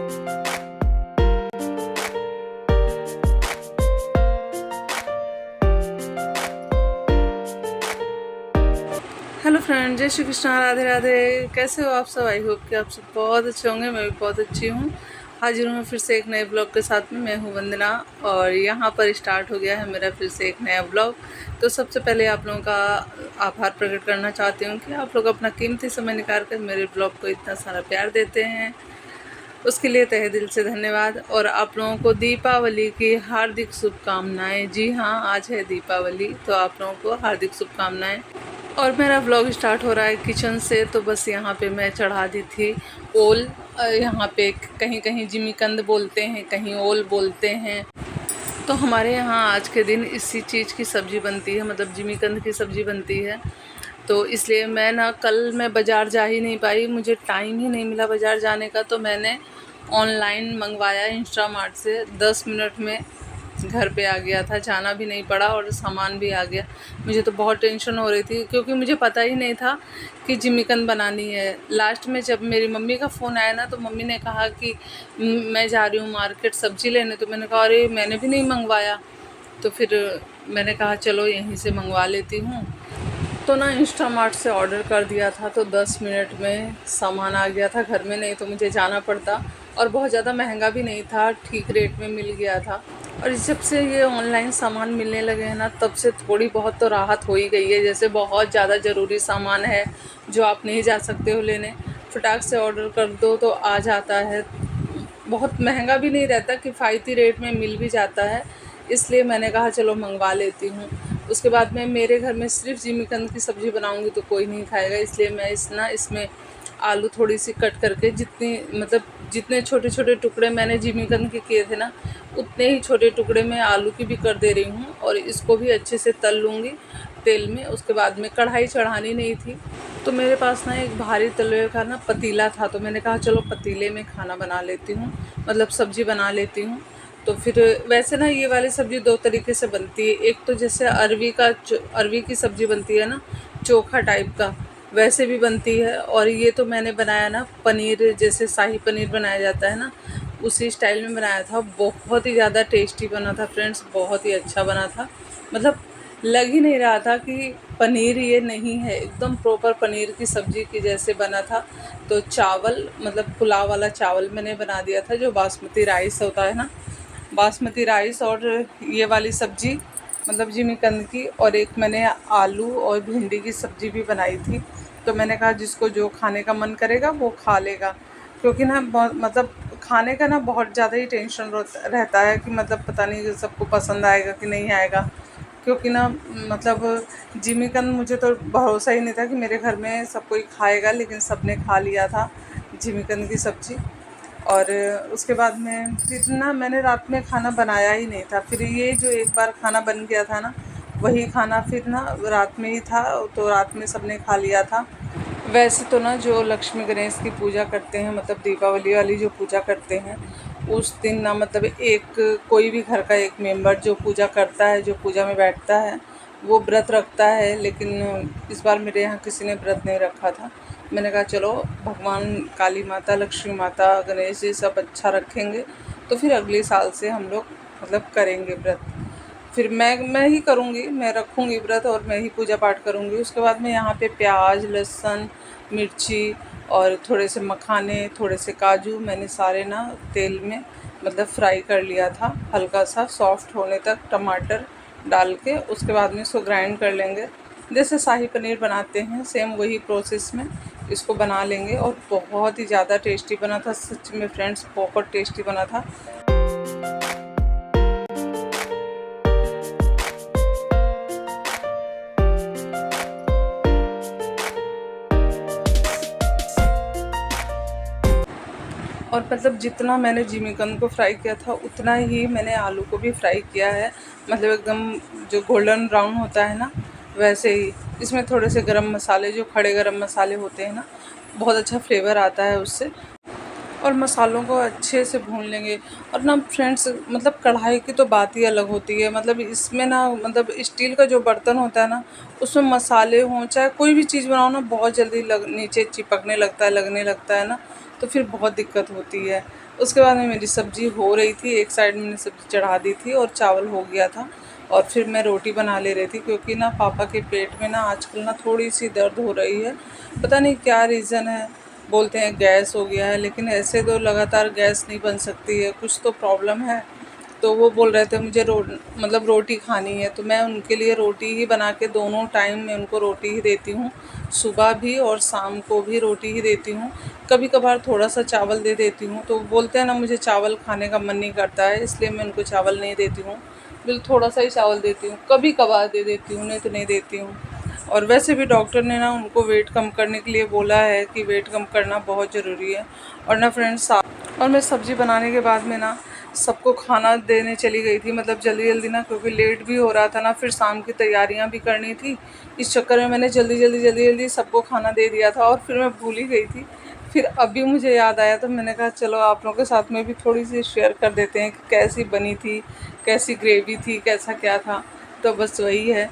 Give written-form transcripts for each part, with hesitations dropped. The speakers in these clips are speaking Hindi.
हेलो फ्रेंड, जय श्री कृष्णा, राधे राधे। कैसे हो आप सब? आई होप कि आप सब बहुत अच्छे होंगे। मैं भी बहुत अच्छी हूँ। हाजिर हूँ फिर से एक नए ब्लॉग के साथ में। मैं हूँ वंदना और यहाँ पर स्टार्ट हो गया है मेरा फिर से एक नया ब्लॉग। तो सबसे पहले आप लोगों का आभार प्रकट करना चाहती हूँ कि आप लोग अपना कीमती समय निकाल कर मेरे ब्लॉग को इतना सारा प्यार देते हैं, उसके लिए तहे दिल से धन्यवाद। और आप लोगों को दीपावली की हार्दिक शुभकामनाएँ। जी हाँ, आज है दीपावली, तो आप लोगों को हार्दिक शुभकामनाएँ। और मेरा व्लॉग स्टार्ट हो रहा है किचन से। तो बस यहाँ पे मैं चढ़ा दी थी ओल। यहाँ पे कहीं कहीं जिमीकंद बोलते हैं, कहीं ओल बोलते हैं। तो हमारे यहाँ आज के दिन इसी चीज़ की सब्ज़ी बनती है, मतलब जिमीकंद की सब्ज़ी बनती है। तो इसलिए कल मैं बाज़ार जा ही नहीं पाई, मुझे टाइम ही नहीं मिला बाज़ार जाने का। तो मैंने ऑनलाइन मंगवाया इंस्टामार्ट से, 10 मिनट में घर पे आ गया था, जाना भी नहीं पड़ा और सामान भी आ गया। मुझे तो बहुत टेंशन हो रही थी क्योंकि मुझे पता ही नहीं था कि जिमीकंद बनानी है। लास्ट में जब मेरी मम्मी का फ़ोन आया ना, तो मम्मी ने कहा कि मैं जा रही हूँ मार्केट सब्ज़ी लेने। तो मैंने कहा अरे मैंने भी नहीं मंगवाया। तो फिर मैंने कहा चलो यहीं से मंगवा लेती हूँ। तो इंस्टामार्ट से ऑर्डर कर दिया था, तो 10 मिनट में सामान आ गया था घर में। नहीं तो मुझे जाना पड़ता। और बहुत ज़्यादा महंगा भी नहीं था, ठीक रेट में मिल गया था। और जब से ये ऑनलाइन सामान मिलने लगे हैं ना, तब से थोड़ी बहुत तो राहत हो ही गई है। जैसे बहुत ज़्यादा ज़रूरी सामान है जो आप नहीं जा सकते हो लेने, फटाक से ऑर्डर कर दो तो आ जाता है। बहुत महंगा भी नहीं रहता, किफ़ायती रेट में मिल भी जाता है। इसलिए मैंने कहा चलो मंगवा लेती हूँ। उसके बाद में मेरे घर में सिर्फ जिमीकंद की सब्ज़ी बनाऊँगी तो कोई नहीं खाएगा, इसलिए मैं इसमें आलू थोड़ी सी कट करके, जितने छोटे छोटे टुकड़े मैंने जिमीकंद के किए थे ना, उतने ही छोटे टुकड़े मैं आलू की भी कर दे रही हूँ। और इसको भी अच्छे से तल लूँगी तेल में। उसके बाद में कढ़ाई चढ़ानी नहीं थी, तो मेरे पास एक भारी तलवे का पतीला था। तो मैंने कहा चलो पतीले में खाना बना लेती हूँ, मतलब सब्ज़ी बना लेती हूँ। तो फिर वैसे ये वाली सब्ज़ी 2 तरीके से बनती है। एक तो जैसे अरवी की सब्ज़ी बनती है ना, चोखा टाइप का, वैसे भी बनती है। और ये तो मैंने बनाया पनीर, जैसे शाही पनीर बनाया जाता है ना, उसी स्टाइल में बनाया था। बहुत ही ज़्यादा टेस्टी बना था फ्रेंड्स, बहुत ही अच्छा बना था। मतलब लग ही नहीं रहा था कि पनीर ये नहीं है, एकदम प्रॉपर पनीर की सब्ज़ी की जैसे बना था। तो चावल, मतलब पुलाव वाला चावल मैंने बना दिया था, जो बासमती राइस होता है ना, बासमती राइस। और ये वाली सब्ज़ी मतलब जिमीकंद की। और एक मैंने आलू और भिंडी की सब्ज़ी भी बनाई थी। तो मैंने कहा जिसको जो खाने का मन करेगा वो खा लेगा, क्योंकि बहुत खाने का बहुत ज़्यादा ही टेंशन रहता है कि पता नहीं सबको पसंद आएगा कि नहीं आएगा। क्योंकि जिमीकंद मुझे तो भरोसा ही नहीं था कि मेरे घर में सब कोई खाएगा, लेकिन सबने खा लिया था जिमीकंद की सब्ज़ी। और उसके बाद में फिर मैंने रात में खाना बनाया ही नहीं था। फिर ये जो एक बार खाना बन गया था ना, वही खाना फिर रात में ही था, तो रात में सबने खा लिया था। वैसे तो जो लक्ष्मी गणेश की पूजा करते हैं, मतलब दीपावली वाली जो पूजा करते हैं, उस दिन एक कोई भी घर का एक मेंबर जो पूजा करता है, जो पूजा में बैठता है, वो व्रत रखता है। लेकिन इस बार मेरे यहाँ किसी ने व्रत नहीं रखा था। मैंने कहा चलो भगवान काली माता, लक्ष्मी माता, गणेश जी सब अच्छा रखेंगे, तो फिर अगले साल से हम लोग करेंगे व्रत। फिर मैं ही करूँगी, मैं रखूँगी व्रत और मैं ही पूजा पाठ करूँगी। उसके बाद में यहाँ पे प्याज, लहसुन, मिर्ची और थोड़े से मखाने, थोड़े से काजू मैंने सारे तेल में फ्राई कर लिया था, हल्का सा सॉफ्ट होने तक, टमाटर डाल के। उसके बाद में इसको ग्राइंड कर लेंगे, जैसे शाही पनीर बनाते हैं सेम वही प्रोसेस में इसको बना लेंगे। और बहुत ही ज़्यादा टेस्टी बना था, सच में फ्रेंड्स, बहुत टेस्टी बना था। और जितना मैंने जिमीकंद को फ्राई किया था, उतना ही मैंने आलू को भी फ्राई किया है, एकदम जो गोल्डन ब्राउन होता है ना, वैसे ही। इसमें थोड़े से गरम मसाले, जो खड़े गरम मसाले होते हैं ना, बहुत अच्छा फ्लेवर आता है उससे। और मसालों को अच्छे से भून लेंगे। और ना फ्रेंड्स, मतलब कढ़ाई की तो बात ही अलग होती है। मतलब इसमें ना, मतलब स्टील का जो बर्तन होता है ना, उसमें मसाले हों चाहे कोई भी चीज़ बनाओ ना, बहुत जल्दी नीचे चिपकने लगता है, लगने लगता है ना, तो फिर बहुत दिक्कत होती है। उसके बाद में मेरी सब्ज़ी हो रही थी, एक साइड मैंने सब्ज़ी चढ़ा दी थी और चावल हो गया था। और फिर मैं रोटी बना ले रही थी, क्योंकि ना पापा के पेट में ना आजकल ना थोड़ी सी दर्द हो रही है। पता नहीं क्या रीज़न है, बोलते हैं गैस हो गया है, लेकिन ऐसे तो लगातार गैस नहीं बन सकती है, कुछ तो प्रॉब्लम है। तो वो बोल रहे थे मुझे मतलब रोटी खानी है, तो मैं उनके लिए रोटी ही बना के दोनों टाइम मैं उनको रोटी ही देती हूँ, सुबह भी और शाम को भी रोटी ही देती हूँ। कभी कभार थोड़ा सा चावल दे देती हूँ, तो बोलते हैं ना मुझे चावल खाने का मन नहीं करता है, इसलिए मैं उनको चावल नहीं देती हूँ, बिल्कुल थोड़ा सा ही चावल देती हूँ, कभी कभार दे देती हूँ, नहीं तो नहीं देती हूँ। और वैसे भी डॉक्टर ने ना उनको वेट कम करने के लिए बोला है कि वेट कम करना बहुत ज़रूरी है। और ना फ्रेंड्स, और मैं सब्ज़ी बनाने के बाद में ना सबको खाना देने चली गई थी, मतलब जल्दी जल्दी ना, क्योंकि लेट भी हो रहा था ना, फिर शाम की तैयारियां भी करनी थी। इस चक्कर में मैंने जल्दी जल्दी जल्दी जल्दी सबको खाना दे दिया था, और फिर मैं भूल ही गई थी। फिर अभी मुझे याद आया, तो मैंने कहा चलो आप लोगों के साथ में भी थोड़ी सी शेयर कर देते हैं कि कैसी बनी थी, कैसी ग्रेवी थी, कैसा क्या था। तो बस वही है।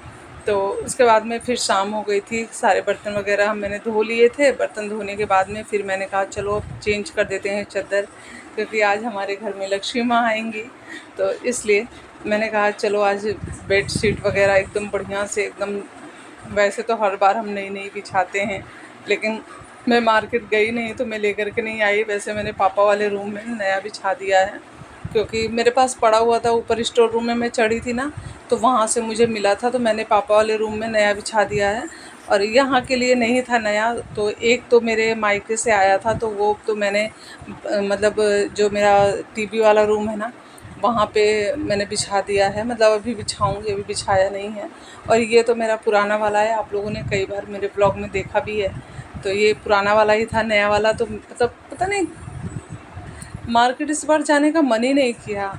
तो उसके बाद में फिर शाम हो गई थी, सारे बर्तन वगैरह मैंने धो लिए थे। बर्तन धोने के बाद में फिर मैंने कहा चलो अब चेंज कर देते हैं चादर, क्योंकि आज हमारे घर में लक्ष्मी माँ आएंगी, तो इसलिए मैंने कहा चलो आज बेड शीट वगैरह एकदम बढ़िया से एकदम, वैसे तो हर बार हम नई नई बिछाते हैं, लेकिन मैं मार्केट गई नहीं तो मैं लेकर के नहीं आई। वैसे मैंने पापा वाले रूम में नया बिछा दिया है, क्योंकि मेरे पास पड़ा हुआ था ऊपर स्टोर रूम में, मैं चढ़ी थी ना, तो वहाँ से मुझे मिला था, तो मैंने पापा वाले रूम में नया बिछा दिया है। और यहाँ के लिए नहीं था नया, तो एक तो मेरे मायके से आया था, तो वो तो मैंने मतलब जो मेरा टीवी वाला रूम है ना, वहाँ पे मैंने बिछा दिया है, मतलब अभी बिछाऊंगी, अभी बिछाया नहीं है। और ये तो मेरा पुराना वाला है, आप लोगों ने कई बार मेरे ब्लॉग में देखा भी है। तो ये पुराना वाला ही था, नया वाला तो मतलब पता नहीं, मार्केट इस बार जाने का मन ही नहीं किया।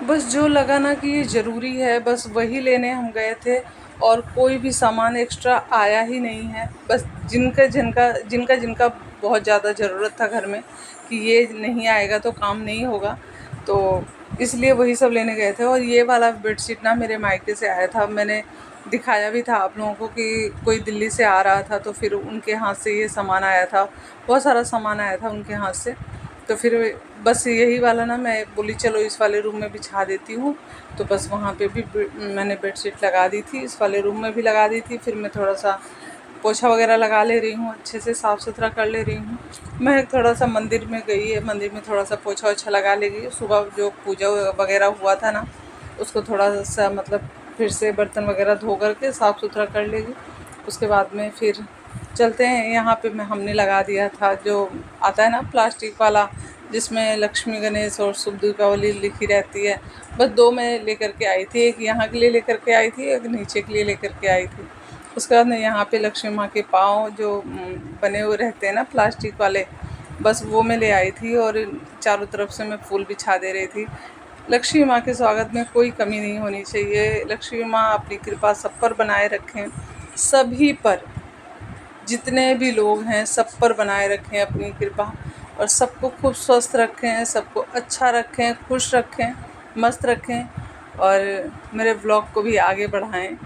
बस जो लगा ना कि ये ज़रूरी है, बस वही लेने हम गए थे, और कोई भी सामान एक्स्ट्रा आया ही नहीं है। बस जिनका जिनका जिनका जिनका बहुत ज़्यादा ज़रूरत था घर में कि ये नहीं आएगा तो काम नहीं होगा, तो इसलिए वही सब लेने गए थे। और ये वाला बेडशीट ना मेरे मायके से आया था, मैंने दिखाया भी था आप लोगों को कि कोई दिल्ली से आ रहा था, तो फिर उनके हाथ से ये सामान आया था, बहुत सारा सामान आया था उनके हाथ से। तो फिर बस यही वाला ना, मैं बोली चलो इस वाले रूम में बिछा देती हूँ, तो बस वहाँ पे भी मैंने बेडशीट लगा दी थी, इस वाले रूम में भी लगा दी थी। फिर मैं थोड़ा सा पोछा वगैरह लगा ले रही हूँ, अच्छे से साफ़ सुथरा कर ले रही हूँ। मैं थोड़ा सा मंदिर में गई है, मंदिर में थोड़ा सा पोछा वोछा लगा लेगी। सुबह जो पूजा वगैरह हुआ था ना, उसको थोड़ा सा मतलब फिर से बर्तन वगैरह धो करके साफ़ सुथरा कर लेगी। उसके बाद में फिर चलते हैं। यहाँ पे मैं हमने लगा दिया था जो आता है ना प्लास्टिक वाला, जिसमें लक्ष्मी गणेश और शुभ दीपावली लिखी रहती है। बस 2 मैं लेकर के आई थी, एक यहाँ के लिए लेकर के आई थी, एक नीचे के लिए लेकर के आई थी। उसके बाद मैं यहाँ पे लक्ष्मी माँ के पाँव जो बने हुए रहते हैं ना प्लास्टिक वाले, बस वो मैं ले आई थी, और चारों तरफ से मैं फूल बिछा दे रही थी। लक्ष्मी माँ के स्वागत में कोई कमी नहीं होनी चाहिए। लक्ष्मी माँ अपनी कृपा सब पर बनाए रखें, सभी पर, जितने भी लोग हैं सब पर बनाए रखें अपनी कृपा, और सबको खूब स्वस्थ रखें, सबको अच्छा रखें, खुश रखें, मस्त रखें, और मेरे ब्लॉग को भी आगे बढ़ाएं।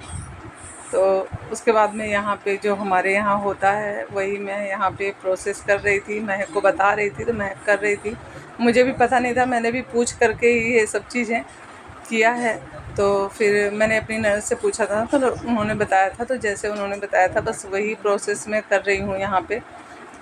तो उसके बाद में यहाँ पे जो हमारे यहाँ होता है वही मैं यहाँ पे प्रोसेस कर रही थी, महक को बता रही थी, तो महक कर रही थी। मुझे भी पता नहीं था, मैंने भी पूछ करके ही ये सब चीज़ें किया है। तो फिर मैंने अपनी नर्स से पूछा था, तो उन्होंने बताया था, तो जैसे उन्होंने बताया था बस वही प्रोसेस मैं कर रही हूँ यहाँ पे।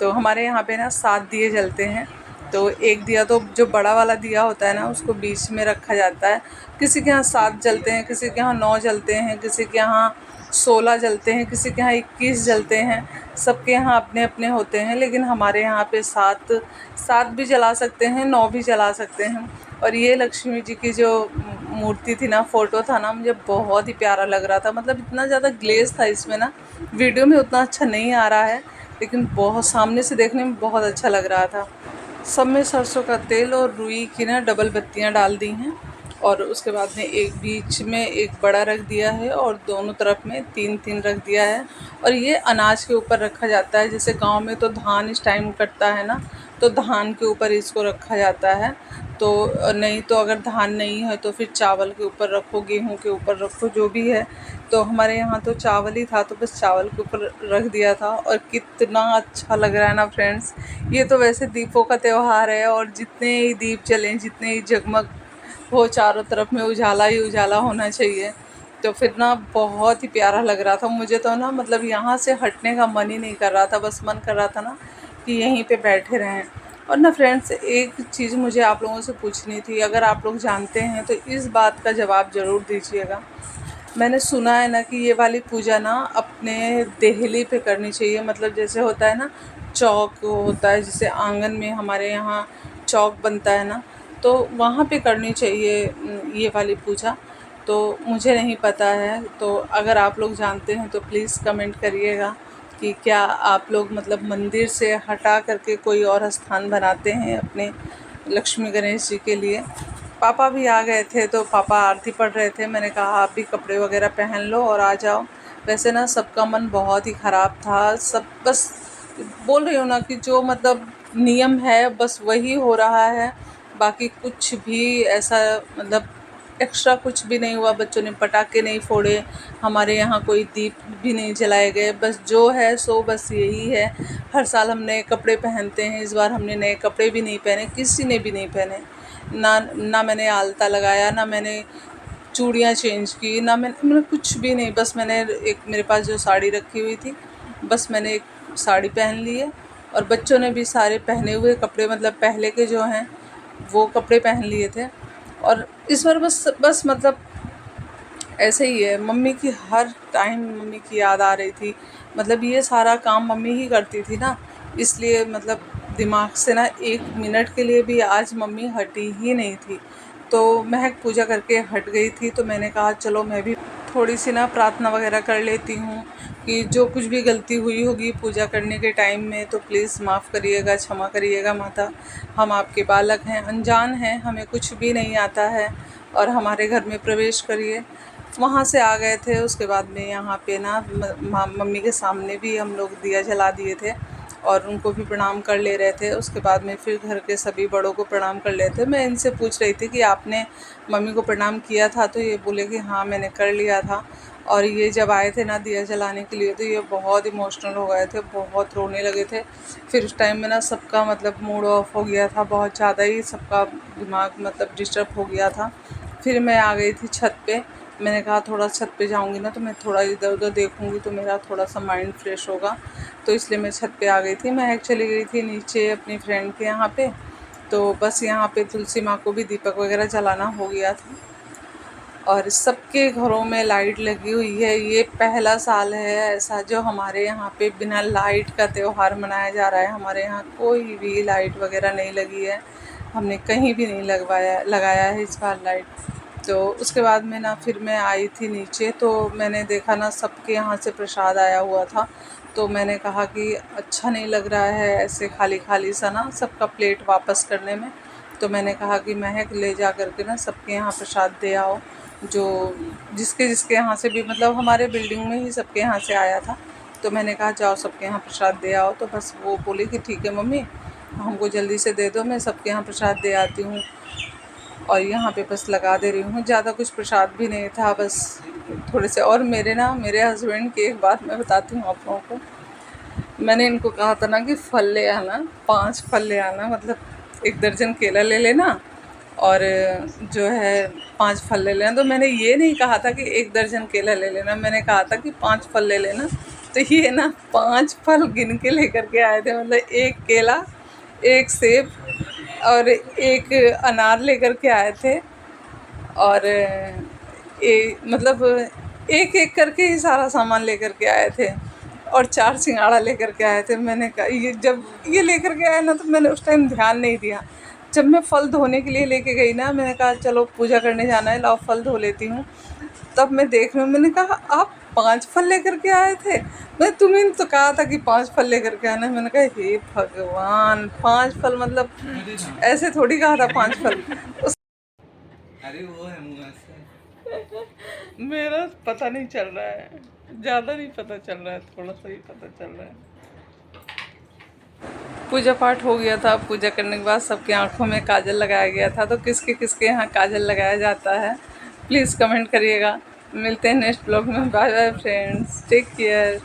तो हमारे यहाँ पे ना 7 दिए जलते हैं, तो एक दिया तो जो बड़ा वाला दिया होता है ना, उसको बीच में रखा जाता है। किसी के यहाँ 7 जलते हैं, किसी के यहाँ 9 जलते हैं, किसी के यहाँ 16 जलते हैं, किसी के यहाँ 21 जलते हैं, सबके यहाँ अपने अपने होते हैं। लेकिन हमारे यहाँ पे 7 भी जला सकते हैं, 9 भी जला सकते हैं। और ये लक्ष्मी जी की जो मूर्ति थी ना, फ़ोटो था ना, मुझे बहुत ही प्यारा लग रहा था। मतलब इतना ज़्यादा ग्लेज था इसमें ना, वीडियो में उतना अच्छा नहीं आ रहा है, लेकिन बहुत सामने से देखने में बहुत अच्छा लग रहा था। सब में सरसों का तेल और रुई की ना डबल बत्तियां डाल दी हैं, और उसके बाद में एक बीच में एक बड़ा रख दिया है, और दोनों तरफ में 3-3 रख दिया है। और ये अनाज के ऊपर रखा जाता है, जैसे गांव में तो धान इस टाइम कटता है ना, तो धान के ऊपर इसको रखा जाता है। तो नहीं तो अगर धान नहीं है तो फिर चावल के ऊपर रखो, गेहूं के ऊपर रखो, जो भी है। तो हमारे यहाँ तो चावल ही था, तो बस चावल के ऊपर रख दिया था। और कितना अच्छा लग रहा है ना फ्रेंड्स। ये तो वैसे दीपों का त्यौहार है, और जितने ही दीप जलें, जितने ही जगमग हो, चारों तरफ में उजाला ही उजाला होना चाहिए। तो फिर ना बहुत ही प्यारा लग रहा था मुझे। तो ना मतलब यहाँ से हटने का मन ही नहीं कर रहा था, बस मन कर रहा था ना कि यहीं पे बैठे रहें। और ना फ्रेंड्स, एक चीज़ मुझे आप लोगों से पूछनी थी, अगर आप लोग जानते हैं तो इस बात का जवाब ज़रूर दीजिएगा। मैंने सुना है ना कि ये वाली पूजा ना अपने देहली पे करनी चाहिए। मतलब जैसे होता है ना, चौक होता है, जैसे आंगन में हमारे यहाँ चौक बनता है ना, तो वहाँ पे करनी चाहिए ये वाली पूजा। तो मुझे नहीं पता है, तो अगर आप लोग जानते हैं तो प्लीज़ कमेंट करिएगा कि क्या आप लोग मतलब मंदिर से हटा करके कोई और स्थान बनाते हैं अपने लक्ष्मी गणेश जी के लिए। पापा भी आ गए थे, तो पापा आरती पढ़ रहे थे। मैंने कहा आप भी कपड़े वगैरह पहन लो और आ जाओ। वैसे ना सबका मन बहुत ही ख़राब था। सब बस बोल रही हूँ ना कि जो मतलब नियम है बस वही हो रहा है। बाकी कुछ भी ऐसा मतलब एक्स्ट्रा कुछ भी नहीं हुआ। बच्चों ने पटाखे नहीं फोड़े, हमारे यहाँ कोई दीप भी नहीं जलाए गए। बस जो है सो बस यही है। हर साल हम नए कपड़े पहनते हैं, इस बार हमने नए कपड़े भी नहीं पहने, किसी ने भी नहीं पहने। ना मैंने आलता लगाया, ना मैंने चूड़ियाँ चेंज की, ना मैंने कुछ भी नहीं। बस मैंने एक मेरे पास जो साड़ी रखी हुई थी, बस मैंने एक साड़ी पहन ली है। और बच्चों ने भी सारे पहने हुए कपड़े, मतलब पहले के जो हैं वो कपड़े पहन लिए थे। और इस बार बस मतलब ऐसे ही है। मम्मी की हर टाइम मम्मी की याद आ रही थी। मतलब ये सारा काम मम्मी ही करती थी ना, इसलिए मतलब दिमाग से ना एक मिनट के लिए भी आज मम्मी हटी ही नहीं थी। तो महक पूजा करके हट गई थी, तो मैंने कहा चलो मैं भी थोड़ी सी ना प्रार्थना वगैरह कर लेती हूँ कि जो कुछ भी गलती हुई होगी पूजा करने के टाइम में तो प्लीज़ माफ़ करिएगा, क्षमा करिएगा माता। हम आपके बालक हैं, अनजान हैं, हमें कुछ भी नहीं आता है, और हमारे घर में प्रवेश करिए। वहाँ से आ गए थे। उसके बाद में यहाँ पे ना मम्मी के सामने भी हम लोग दिया जला दिए थे और उनको भी प्रणाम कर ले रहे थे। उसके बाद में फिर घर के सभी बड़ों को प्रणाम कर लेते। मैं इनसे पूछ रही थी कि आपने मम्मी को प्रणाम किया था, तो ये बोले कि हाँ मैंने कर लिया था। और ये जब आए थे ना दिया जलाने के लिए, तो ये बहुत इमोशनल हो गए थे, बहुत रोने लगे थे। फिर उस टाइम में ना सबका मतलब मूड ऑफ हो गया था, बहुत ज़्यादा ही सबका दिमाग मतलब डिस्टर्ब हो गया था। फिर मैं आ गई थी छत पे। मैंने कहा थोड़ा छत पे जाऊंगी ना तो मैं थोड़ा इधर उधर देखूंगी तो मेरा थोड़ा सा माइंड फ्रेश होगा। तो इसलिए मैं छत पे आ गई थी। मैं चली गई थी नीचे अपनी फ्रेंड के यहाँ पे। तो बस यहाँ पे तुलसी माँ को भी दीपक वगैरह जलाना हो गया था। और सबके घरों में लाइट लगी हुई है। ये पहला साल है ऐसा जो हमारे यहाँ पे बिना लाइट का त्यौहार मनाया जा रहा है। हमारे यहाँ कोई भी लाइट वगैरह नहीं लगी है, हमने कहीं भी नहीं लगाया है इस बार लाइट। तो उसके बाद में ना फिर मैं आई थी नीचे, तो मैंने देखा ना सबके यहाँ से प्रसाद आया हुआ था। तो मैंने कहा कि अच्छा नहीं लग रहा है ऐसे खाली खाली सा ना सबका प्लेट वापस करने में। तो मैंने कहा कि महक ले जा करके ना सबके यहाँ प्रसाद दे आओ, जो जिसके जिसके यहाँ से भी मतलब हमारे बिल्डिंग में ही सबके यहाँ से आया था। तो मैंने कहा जाओ सबके यहाँ प्रसाद दे आओ। तो बस वो बोली कि ठीक है मम्मी, हमको जल्दी से दे दो, मैं सबके यहाँ प्रसाद दे आती हूँ। और यहाँ पे बस लगा दे रही हूँ। ज़्यादा कुछ प्रसाद भी नहीं था, बस थोड़े से। और मेरे हस्बैंड की एक बात मैं बताती हूँ आप लोगों को। मैंने इनको कहा था ना कि फल ले आना, 5 फल ले आना, मतलब 1 दर्जन केला ले लेना और जो है 5 फल ले लेना। तो मैंने ये नहीं कहा था कि 1 दर्जन केला ले लेना, मैंने कहा था कि 5 फल ले लेना। तो ये ना 5 फल गिन के लेकर के आए थे, मतलब 1 केला, 1 सेब और 1 अनार लेकर के आए थे। और मतलब एक एक करके ही सारा सामान लेकर के आए थे। और 4 सिंघाड़ा लेकर के आए थे। मैंने कहा ये जब ये लेकर के आए ना तो मैंने उस टाइम ध्यान नहीं दिया। जब मैं फल धोने के लिए लेके गई ना, मैंने कहा चलो पूजा करने जाना है, लाओ फल धो लेती हूँ। तब मैं देख रही हूँ, मैंने कहा आप 5 फल लेकर के आए थे। मैं तुम्हें तो कहा था कि 5 फल लेकर के आना। मैंने कहा हे भगवान, 5 फल मतलब ऐसे थोड़ी कहा था 5 फल। अरे वो है मुँह से मेरा पता नहीं चल रहा है, ज़्यादा नहीं पता चल रहा है, थोड़ा सा ही पता चल रहा है। पूजा पाठ हो गया था। पूजा करने के बाद सबकी आंखों में काजल लगाया गया था। तो किसके किसके यहाँ काजल लगाया जाता है प्लीज़ कमेंट करिएगा। मिलते हैं नेक्स्ट ब्लॉग में। Bye bye friends, take care.